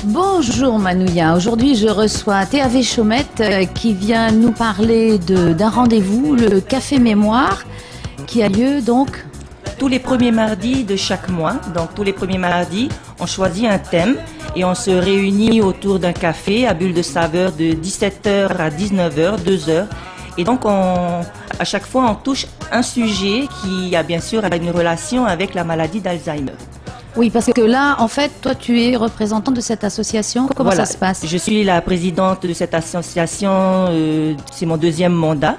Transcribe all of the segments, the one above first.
Bonjour Manouya, aujourd'hui je reçois TAV Chaumette qui vient nous parler d'un rendez-vous, le Café Mémoire, qui a lieu donc tous les premiers mardis de chaque mois. Donc tous les premiers mardis, on choisit un thème et on se réunit autour d'un café à bulle de saveur de 17h à 19h, 2 heures. Et donc à chaque fois on touche un sujet qui a bien sûr une relation avec la maladie d'Alzheimer. Oui, parce que là, en fait, toi, tu es représentante de cette association. Comment voilà, ça se passe? Je suis la présidente de cette association, c'est mon deuxième mandat.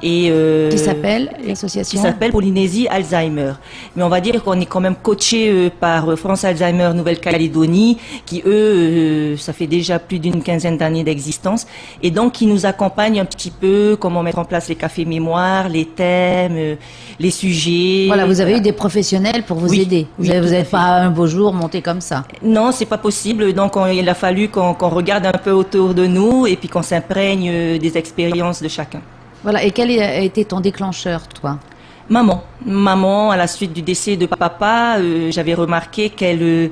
Et qui s'appelle l'association? Qui s'appelle Polynésie Alzheimer. Mais on va dire qu'on est quand même coaché par France Alzheimer Nouvelle-Calédonie, qui eux, ça fait déjà plus d'une quinzaine d'années d'existence, et donc qui nous accompagnent un petit peu, comment mettre en place les cafés mémoire, les thèmes, les sujets. Voilà, vous avez eu des professionnels pour vous aider. Vous n'êtes pas un beau jour monté comme ça. Non, c'est pas possible. Donc il a fallu qu'on regarde un peu autour de nous et puis qu'on s'imprègne des expériences de chacun. Voilà, et quel a été ton déclencheur, toi? Maman, à la suite du décès de papa, j'avais remarqué qu'elle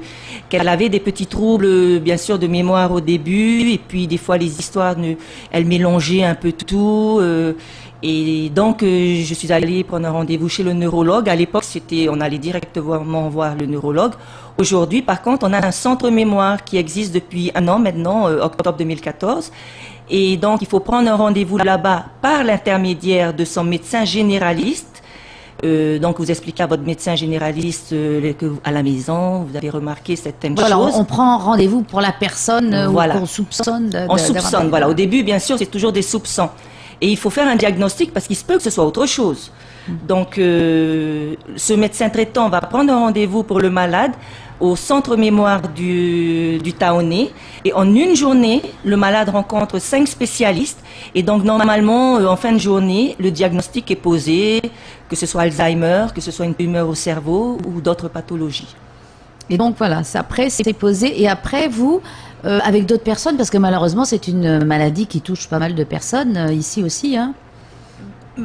avait des petits troubles, bien sûr, de mémoire au début, et puis des fois les histoires, elle mélangeait un peu tout. Et donc, je suis allée prendre un rendez-vous chez le neurologue. À l'époque, on allait directement voir le neurologue. Aujourd'hui, par contre, on a un centre mémoire qui existe depuis 1 an maintenant, octobre 2014. Et donc, il faut prendre un rendez-vous là-bas par l'intermédiaire de son médecin généraliste. Donc, vous expliquez à votre médecin généraliste que à la maison, vous avez remarqué certaines choses. Voilà, on prend rendez-vous pour la personne voilà. qu'on soupçonne. On soupçonne, voilà. Au début, bien sûr, c'est toujours des soupçons. Et il faut faire un diagnostic parce qu'il se peut que ce soit autre chose. Donc, ce médecin traitant va prendre un rendez-vous pour le malade au centre mémoire du Taoné. Et en une journée, le malade rencontre 5 spécialistes. Et donc, normalement, en fin de journée, le diagnostic est posé, que ce soit Alzheimer, que ce soit une tumeur au cerveau ou d'autres pathologies. Et donc, voilà, après, c'est posé. Et après, vous, avec d'autres personnes, parce que malheureusement, c'est une maladie qui touche pas mal de personnes, ici aussi, hein.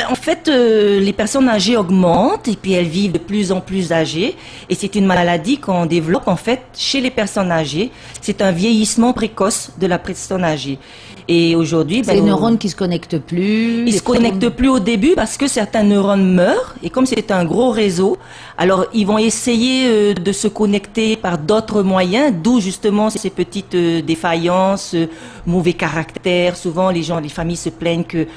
En fait, les personnes âgées augmentent et puis elles vivent de plus en plus âgées. Et c'est une maladie qu'on développe en fait chez les personnes âgées. C'est un vieillissement précoce de la personne âgée. Et aujourd'hui, les neurones qui se connectent plus. Ils se connectent plus au début parce que certains neurones meurent. Et comme c'est un gros réseau, alors ils vont essayer de se connecter par d'autres moyens, d'où justement ces petites défaillances, mauvais caractère. Souvent, les familles se plaignent que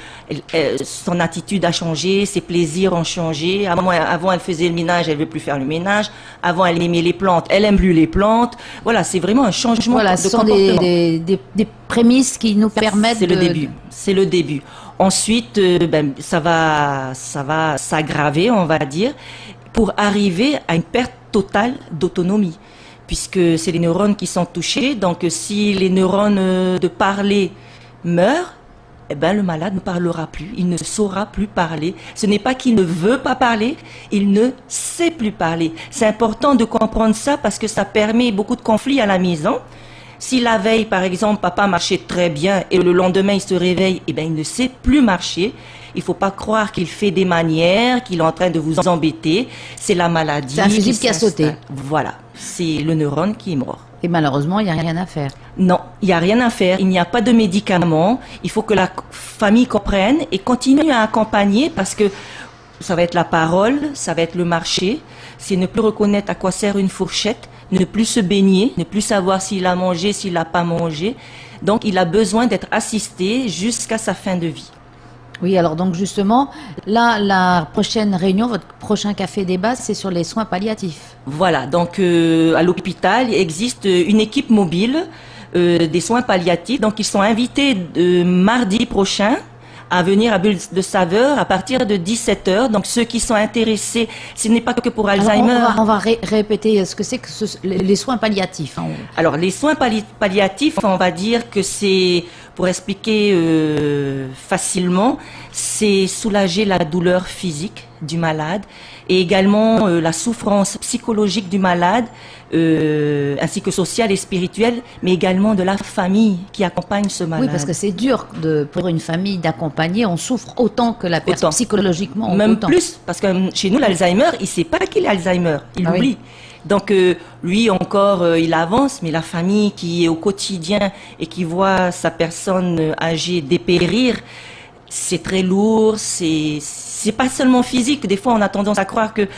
son attitude a changé, ses plaisirs ont changé. Avant, elle faisait le ménage, elle veut plus faire le ménage. Avant, elle aimait les plantes, elle aime plus les plantes. Voilà, c'est vraiment un changement de comportement. Ce sont des prémices qui nous permettent c'est le début. C'est le début. Ensuite, ça va s'aggraver, on va dire, pour arriver à une perte totale d'autonomie, puisque c'est les neurones qui sont touchés. Donc, si les neurones de parler meurent, le malade ne parlera plus, il ne saura plus parler. Ce n'est pas qu'il ne veut pas parler, il ne sait plus parler. C'est important de comprendre ça parce que ça permet beaucoup de conflits à la maison. Si la veille, par exemple, papa marchait très bien et le lendemain il se réveille, il ne sait plus marcher. Il ne faut pas croire qu'il fait des manières, qu'il est en train de vous embêter. C'est la maladie. C'est un fusible qui a sauté. Voilà, c'est le neurone qui est mort. Et malheureusement, il n'y a rien à faire. Non, il n'y a rien à faire. Il n'y a pas de médicaments. Il faut que la famille comprenne et continue à accompagner parce que ça va être la parole, ça va être le marché. C'est ne plus reconnaître à quoi sert une fourchette, ne plus se baigner, ne plus savoir s'il a mangé, s'il n'a pas mangé. Donc, il a besoin d'être assisté jusqu'à sa fin de vie. Oui, alors donc justement, là, la prochaine réunion, votre prochain café débat, c'est sur les soins palliatifs. Voilà, donc à l'hôpital, il existe une équipe mobile des soins palliatifs. Donc, ils sont invités mardi prochain à venir à Bulle de Saveur à partir de 17h. Donc, ceux qui sont intéressés, ce n'est pas que pour Alzheimer. Alors, on va répéter ce que c'est que les soins palliatifs. Alors, les soins palliatifs, on va dire que c'est pour expliquer facilement, c'est soulager la douleur physique du malade et également la souffrance psychologique du malade, ainsi que sociale et spirituelle, mais également de la famille qui accompagne ce malade. Oui, parce que c'est dur pour une famille d'accompagner. On souffre autant que la personne psychologiquement. Même autant. plus, parce que chez nous, l'Alzheimer, il ne sait pas qu'il a Alzheimer, il oublie. Oui. Donc lui encore, il avance, mais la famille qui est au quotidien et qui voit sa personne âgée dépérir, c'est très lourd, c'est pas seulement physique. Des fois, on a tendance à croire que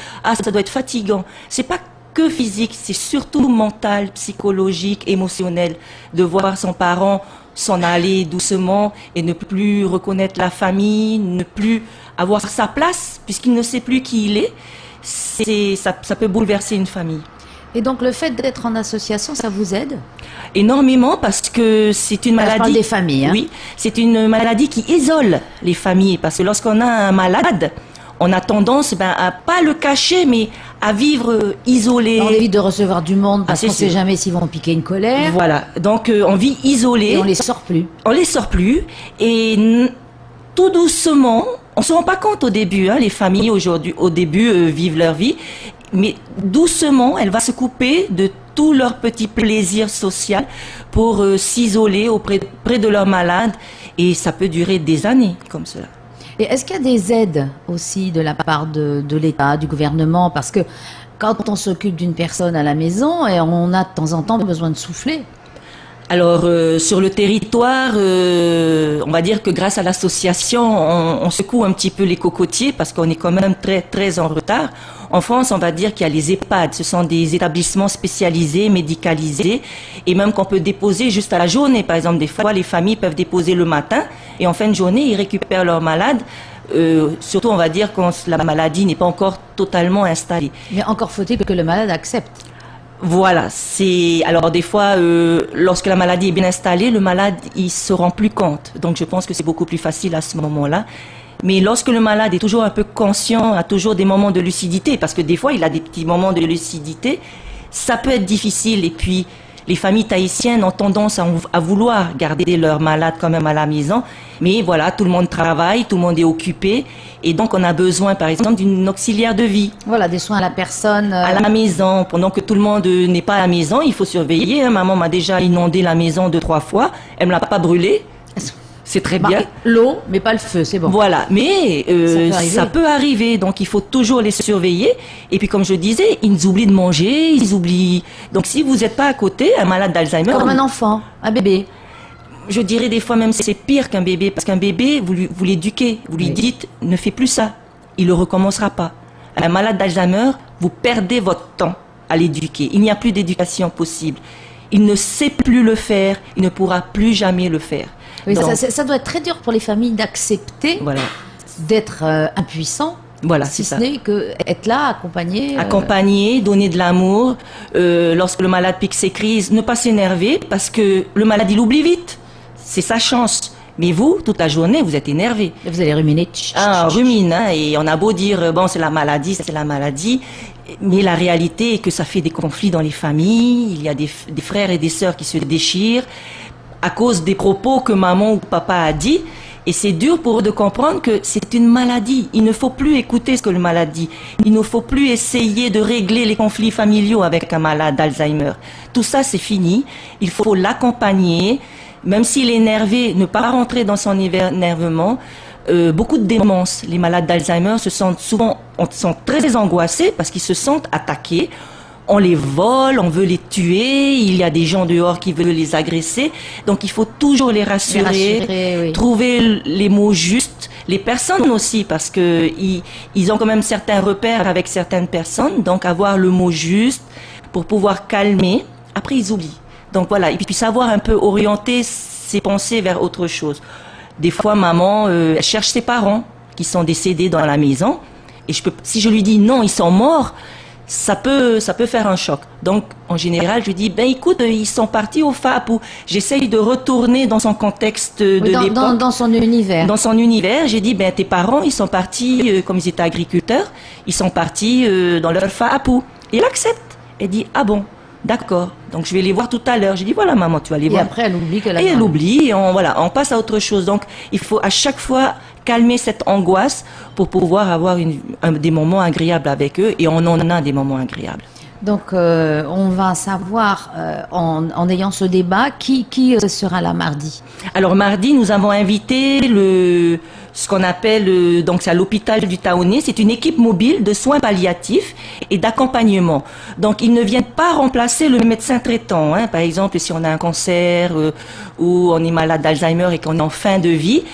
ça doit être fatigant. C'est pas que physique, c'est surtout mental, psychologique, émotionnel, de voir son parent s'en aller doucement et ne plus reconnaître la famille, ne plus avoir sa place puisqu'il ne sait plus qui il est. Ça peut bouleverser une famille. Et donc le fait d'être en association, ça vous aide? Énormément, parce que c'est une maladie. Je parle des familles. Hein. Oui, c'est une maladie qui isole les familles, parce que lorsqu'on a un malade, on a tendance à pas le cacher, mais à vivre isolé. On évite de recevoir du monde parce qu'on ne sait jamais s'ils vont piquer une colère. Voilà, donc on vit isolé. Et on les sort plus. On les sort plus, et tout doucement. On se rend pas compte au début, hein, les familles aujourd'hui, au début, vivent leur vie, mais doucement, elle va se couper de tous leurs petits plaisirs sociaux pour s'isoler près de leur malade, et ça peut durer des années comme cela. Et est-ce qu'il y a des aides aussi de la part de l'État, du gouvernement? Parce que quand on s'occupe d'une personne à la maison, et on a de temps en temps besoin de souffler. Alors, sur le territoire, on va dire que grâce à l'association, on secoue un petit peu les cocotiers parce qu'on est quand même très, très en retard. En France, on va dire qu'il y a les EHPAD. Ce sont des établissements spécialisés, médicalisés, et même qu'on peut déposer juste à la journée. Par exemple, des fois, les familles peuvent déposer le matin et en fin de journée, ils récupèrent leur malade. Surtout, on va dire quand la maladie n'est pas encore totalement installée. Mais encore faut-il que le malade accepte. Voilà, alors des fois, lorsque la maladie est bien installée, le malade, il se rend plus compte. Donc je pense que c'est beaucoup plus facile à ce moment-là. Mais lorsque le malade est toujours un peu conscient, a toujours des moments de lucidité, parce que des fois, il a des petits moments de lucidité, ça peut être difficile. Et puis, les familles tahitiennes ont tendance à vouloir garder leurs malades quand même à la maison. Mais voilà, tout le monde travaille, tout le monde est occupé. Et donc, on a besoin, par exemple, d'une auxiliaire de vie. Voilà, des soins à la personne. À la maison. Pendant que tout le monde n'est pas à la maison, il faut surveiller. Hein. Maman m'a déjà inondé la maison 2-3 fois. Elle ne me l'a pas brûlée. C'est très bien. L'eau, mais pas le feu, c'est bon. Voilà, mais ça peut arriver. Donc, il faut toujours les surveiller. Et puis, comme je disais, ils oublient de manger, ils oublient... Donc, si vous n'êtes pas à côté, un malade d'Alzheimer... Comme un enfant, un bébé. Je dirais des fois même c'est pire qu'un bébé, parce qu'un bébé, vous l'éduquez, vous lui dites ne fais plus ça, il ne recommencera pas. Un malade d'Alzheimer, vous perdez votre temps à l'éduquer, il n'y a plus d'éducation possible. Il ne sait plus le faire, il ne pourra plus jamais le faire. Oui, donc, ça doit être très dur pour les familles d'accepter d'être impuissants. Voilà, si ce n'est qu'être là, accompagner. Accompagner, donner de l'amour. Lorsque le malade pique ses crises, ne pas s'énerver, parce que le malade, il oublie vite. C'est sa chance. Mais vous, toute la journée, vous êtes énervé. Vous allez ruminer. Rumine, hein, et on a beau dire, bon, c'est la maladie, mais la réalité est que ça fait des conflits dans les familles. Il y a des frères et des sœurs qui se déchirent à cause des propos que maman ou papa a dit. Et c'est dur pour eux de comprendre que c'est une maladie. Il ne faut plus écouter ce que le malade dit. Il ne faut plus essayer de régler les conflits familiaux avec un malade d'Alzheimer. Tout ça, c'est fini. Il faut l'accompagner. Même s'il est énervé, ne pas rentrer dans son énervement. Beaucoup de démence. Les malades d'Alzheimer sont très angoissés parce qu'ils se sentent attaqués. On les vole, on veut les tuer, il y a des gens dehors qui veulent les agresser. Donc il faut toujours les rassurer, trouver les mots justes. Les personnes aussi, parce que ils ont quand même certains repères avec certaines personnes. Donc avoir le mot juste pour pouvoir calmer. Après, ils oublient. Donc voilà, et puis savoir un peu orienter ses pensées vers autre chose. Des fois, maman elle cherche ses parents qui sont décédés dans la maison. Et si je lui dis non, ils sont morts, ça peut faire un choc. Donc, en général, je dis, écoute, ils sont partis au FAP, ou j'essaye de retourner dans son contexte de l'époque. Dans son univers. Dans son univers, j'ai dit, tes parents, ils sont partis, comme ils étaient agriculteurs, ils sont partis dans leur FAP. Et il accepte. Elle dit, ah bon, D'accord. Donc je vais les voir tout à l'heure. J'ai dit voilà maman, tu vas les Et voir. après, elle oublie qu'elle a Et elle mal. oublie, et on passe à autre chose. Donc il faut à chaque fois calmer cette angoisse pour pouvoir avoir des moments agréables avec eux, et on en a des moments agréables. Donc, on va savoir, en ayant ce débat, qui sera là mardi. Alors mardi, nous avons invité ce qu'on appelle, donc c'est à l'hôpital du Taonnet, c'est une équipe mobile de soins palliatifs et d'accompagnement. Donc ils ne viennent pas remplacer le médecin traitant. Hein. Par exemple, si on a un cancer ou on est malade d'Alzheimer et qu'on est en fin de vie,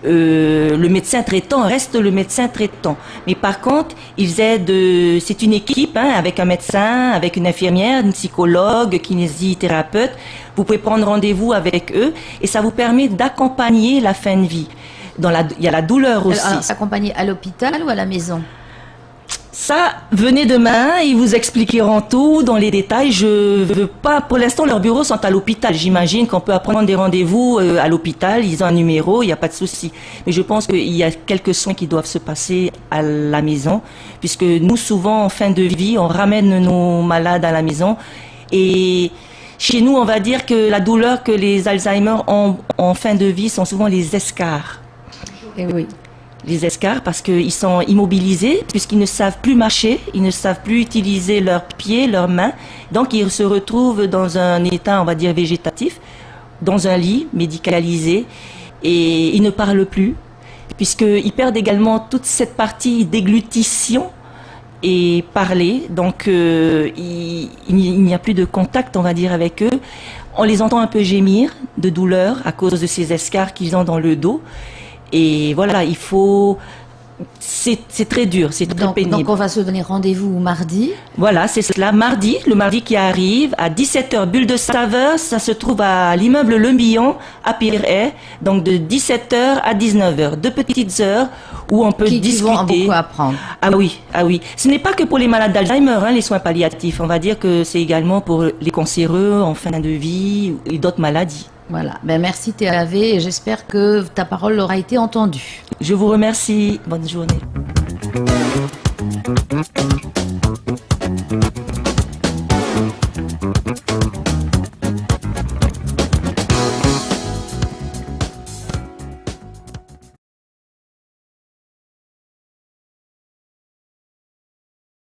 le médecin traitant reste le médecin traitant. Mais par contre, ils aident, c'est une équipe avec un médecin, avec une infirmière, une psychologue, kinésithérapeute. Vous pouvez prendre rendez-vous avec eux et ça vous permet d'accompagner la fin de vie. Il y a la douleur aussi. Alors, s'accompagner à l'hôpital ou à la maison? Ça, venez demain, ils vous expliqueront tout dans les détails. Je veux pas, pour l'instant, leurs bureaux sont à l'hôpital. J'imagine qu'on peut prendre des rendez-vous à l'hôpital. Ils ont un numéro, il n'y a pas de souci. Mais je pense qu'il y a quelques soins qui doivent se passer à la maison, puisque nous, souvent, en fin de vie, on ramène nos malades à la maison. Et chez nous, on va dire que la douleur que les Alzheimer ont en fin de vie sont souvent les escarres. Eh oui. Les escarres parce qu'ils sont immobilisés, puisqu'ils ne savent plus marcher, ils ne savent plus utiliser leurs pieds, leurs mains. Donc ils se retrouvent dans un état, on va dire, végétatif, dans un lit médicalisé, et ils ne parlent plus, puisqu'ils perdent également toute cette partie déglutition et parler. Donc il n'y a plus de contact, on va dire, avec eux. On les entend un peu gémir de douleur à cause de ces escarres qu'ils ont dans le dos. Et voilà, c'est très dur, c'est très pénible. Donc on va se donner rendez-vous mardi. Voilà, c'est cela. Mardi, le mardi qui arrive, à 17h, Bulle de Saveur, ça se trouve à l'immeuble Le Billon, à Pirey. Donc de 17h à 19h, 2 petites heures où on peut discuter. Qui vont beaucoup apprendre. Ah oui. Ce n'est pas que pour les malades d'Alzheimer, les soins palliatifs. On va dire que c'est également pour les cancéreux en fin de vie et d'autres maladies. Voilà. Ben, merci TAV et j'espère que ta parole aura été entendue. Je vous remercie. Bonne journée.